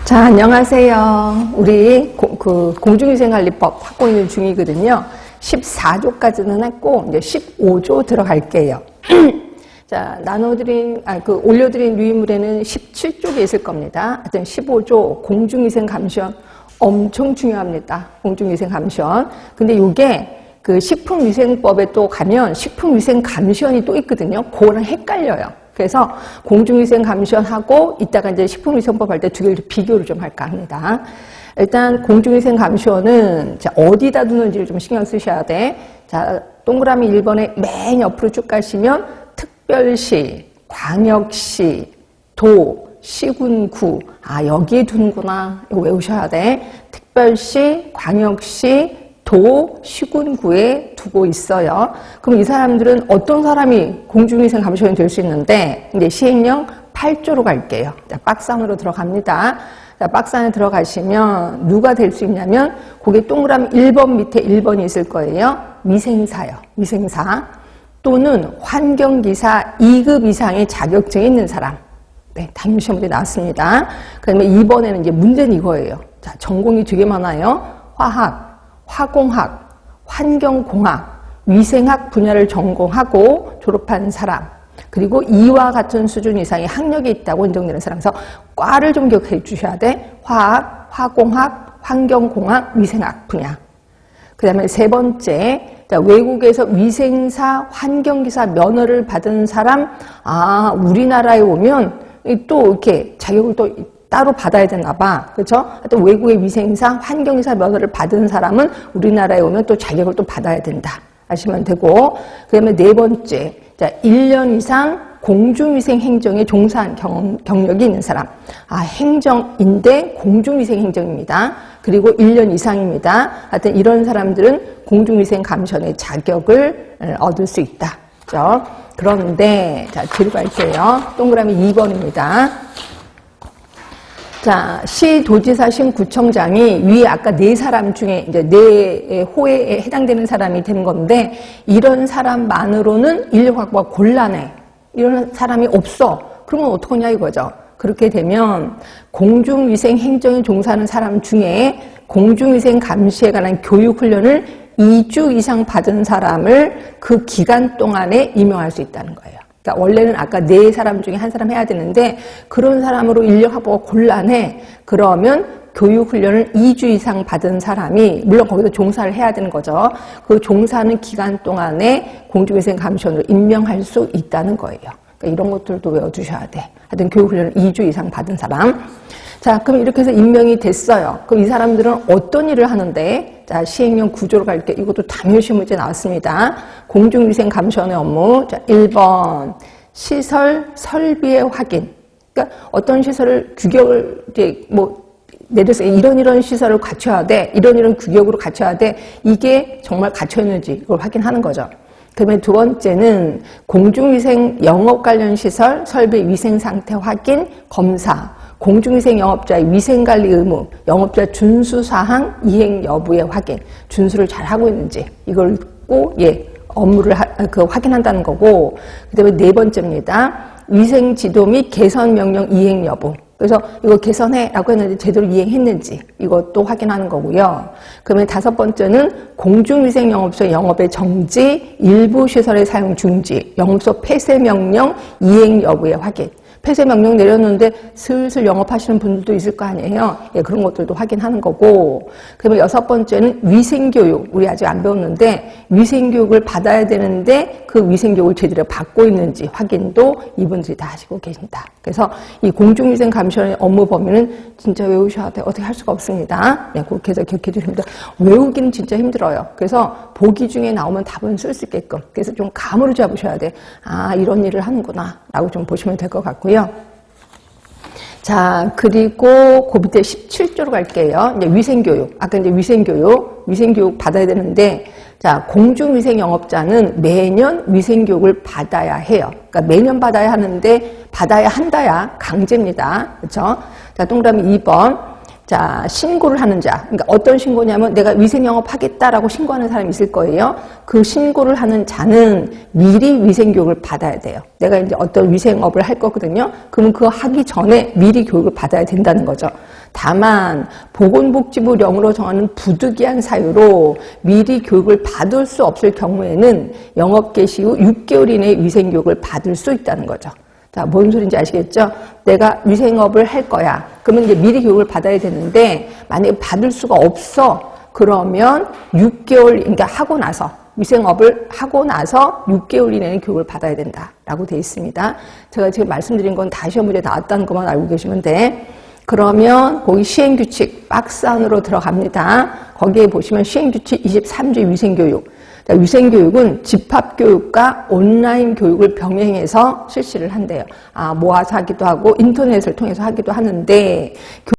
자, 안녕하세요. 우리 공중위생관리법 하고 있는 중이거든요. 14조까지는 했고, 이제 15조 들어갈게요. 자, 올려드린 유인물에는 17조가 있을 겁니다. 하여튼 15조 공중위생 감시원 엄청 중요합니다. 공중위생 감시원. 근데 이게 그 식품위생법에 또 가면 식품위생 감시원이 또 있거든요. 그거랑 헷갈려요. 그래서 공중위생 감시원하고 이따가 이제 식품위생법 할 때 두 개를 비교를 좀 할까 합니다. 일단 공중위생 감시원은 자, 어디다 두는지를 좀 신경 쓰셔야 돼. 자, 동그라미 1번에 맨 옆으로 쭉 가시면 특별시, 광역시, 도, 시군구. 아, 여기에 두는구나. 이거 외우셔야 돼. 특별시, 광역시, 도, 시군구에 두고 있어요. 그럼 이 사람들은 어떤 사람이 공중위생 감시원이 될 수 있는데, 이제 시행령 8조로 갈게요. 자, 박스 안으로 들어갑니다. 자, 박스 안에 들어가시면 누가 될 수 있냐면, 거기 동그라미 1번 밑에 1번이 있을 거예요. 위생사요. 위생사. 또는 환경기사 2급 이상의 자격증이 있는 사람. 네, 당일시험 문제 나왔습니다. 그다음에 2번에는 이제 문제는 이거예요. 자, 전공이 되게 많아요. 화학, 화공학, 환경공학, 위생학 분야를 전공하고 졸업한 사람, 그리고 이와 같은 수준 이상의 학력이 있다고 인정되는 사람. 그래서 과를 좀 기억해 주셔야 돼. 화학, 화공학, 환경공학, 위생학 분야. 그 다음에 세 번째, 자, 외국에서 위생사, 환경기사 면허를 받은 사람. 아, 우리나라에 오면 또 이렇게 자격을 또 따로 받아야 되나 봐. 그렇죠? 하여튼 외국의 위생사, 환경기사 면허를 받은 사람은 우리나라에 오면 또 자격을 또 받아야 된다. 아시면 되고. 그 다음에 네 번째. 자, 1년 이상 공중위생 행정에 종사한 경력이 있는 사람. 아, 행정인데 공중위생 행정입니다. 그리고 1년 이상입니다. 하여튼 이런 사람들은 공중위생 감시원의 자격을 얻을 수 있다. 그렇죠? 그런데, 자, 뒤로 갈게요. 동그라미 2번입니다. 자, 시도지사, 시구청장이 위에 아까 네 사람 중에 이제 네 호에 해당되는 사람이 되는 건데, 이런 사람만으로는 인력 확보가 곤란해. 이런 사람이 없어. 그러면 어떡하냐 이거죠. 그렇게 되면 공중위생 행정에 종사하는 사람 중에 공중위생 감시에 관한 교육훈련을 2주 이상 받은 사람을 그 기간 동안에 임용할 수 있다는 거예요. 그러니까 원래는 아까 네 사람 중에 한 사람 해야 되는데 그런 사람으로 인력 확보가 곤란해. 그러면 교육훈련을 2주 이상 받은 사람이 물론 거기서 종사를 해야 되는 거죠. 그 종사하는 기간 동안에 공중위생 감시원으로 임명할 수 있다는 거예요. 그러니까 이런 것들도 외워두셔야 돼. 하여튼 교육훈련을 2주 이상 받은 사람. 자, 그럼 이렇게 해서 임명이 됐어요. 그럼 이 사람들은 어떤 일을 하는데? 자, 시행령 9조로 갈게. 이것도 당일시험 문제 나왔습니다. 공중위생 감시원의 업무. 자, 1번. 시설 설비의 확인. 그러니까 어떤 시설을 규격을 이제 예를 들어서 이런 시설을 갖춰야 돼. 이런 규격으로 갖춰야 돼. 이게 정말 갖춰 있는지 이걸 확인하는 거죠. 그다음에 두 번째는 공중위생 영업 관련 시설 설비 위생 상태 확인 검사. 공중위생 영업자의 위생관리 의무, 영업자 준수사항 이행 여부의 확인, 준수를 잘 하고 있는지 이걸 꼭 업무를 확인한다는 거고. 그다음에 네 번째입니다. 위생지도 및 개선명령 이행 여부. 그래서 이거 개선해라고 했는데 제대로 이행했는지 이것도 확인하는 거고요. 그러면 다섯 번째는 공중위생 영업소 영업의 정지, 일부 시설의 사용 중지, 영업소 폐쇄 명령 이행 여부의 확인. 폐쇄 명령 내렸는데 슬슬 영업하시는 분들도 있을 거 아니에요. 예, 그런 것들도 확인하는 거고. 그러면 여섯 번째는 위생교육. 우리 아직 안 배웠는데 위생교육을 받아야 되는데 그 위생교육을 제대로 받고 있는지 확인도 이분들이 다 하시고 계신다. 그래서 이 공중위생 감시원의 업무 범위는 진짜 외우셔야 돼. 어떻게 할 수가 없습니다. 네, 그렇게 해서 기억해 주시면 돼요. 외우기는 진짜 힘들어요. 그래서 보기 중에 나오면 답은 쓸 수 있게끔. 그래서 좀 감으로 잡으셔야 돼. 아, 이런 일을 하는구나 라고 좀 보시면 될 것 같고요. 자, 그리고 그 밑에 17조로 갈게요. 이제 위생교육. 아까 이제 위생교육 받아야 되는데, 자, 공중위생 영업자는 매년 위생교육을 받아야 해요. 그러니까 매년 받아야 하는데, 받아야 한다야 강제입니다. 그렇죠? 자, 동그라미 2번. 자, 신고를 하는 자. 그러니까 어떤 신고냐면 내가 위생 영업 하겠다라고 신고하는 사람이 있을 거예요. 그 신고를 하는 자는 미리 위생 교육을 받아야 돼요. 내가 이제 어떤 위생업을 할 거거든요. 그러면 그거 하기 전에 미리 교육을 받아야 된다는 거죠. 다만 보건복지부령으로 정하는 부득이한 사유로 미리 교육을 받을 수 없을 경우에는 영업 개시 후 6개월 이내에 위생 교육을 받을 수 있다는 거죠. 자, 뭔 소린지 아시겠죠? 내가 위생업을 할 거야. 그러면 이제 미리 교육을 받아야 되는데, 만약에 받을 수가 없어. 그러면 6개월, 그러니까 하고 나서, 위생업을 하고 나서 6개월 이내에 교육을 받아야 된다라고 되어 있습니다. 제가 지금 말씀드린 건 다 시험 문제 나왔다는 것만 알고 계시면 돼. 그러면 거기 시행규칙 박스 안으로 들어갑니다. 거기에 보시면 시행규칙 23조 위생교육. 자, 위생교육은 집합교육과 온라인 교육을 병행해서 실시를 한대요. 모아서 하기도 하고 인터넷을 통해서 하기도 하는데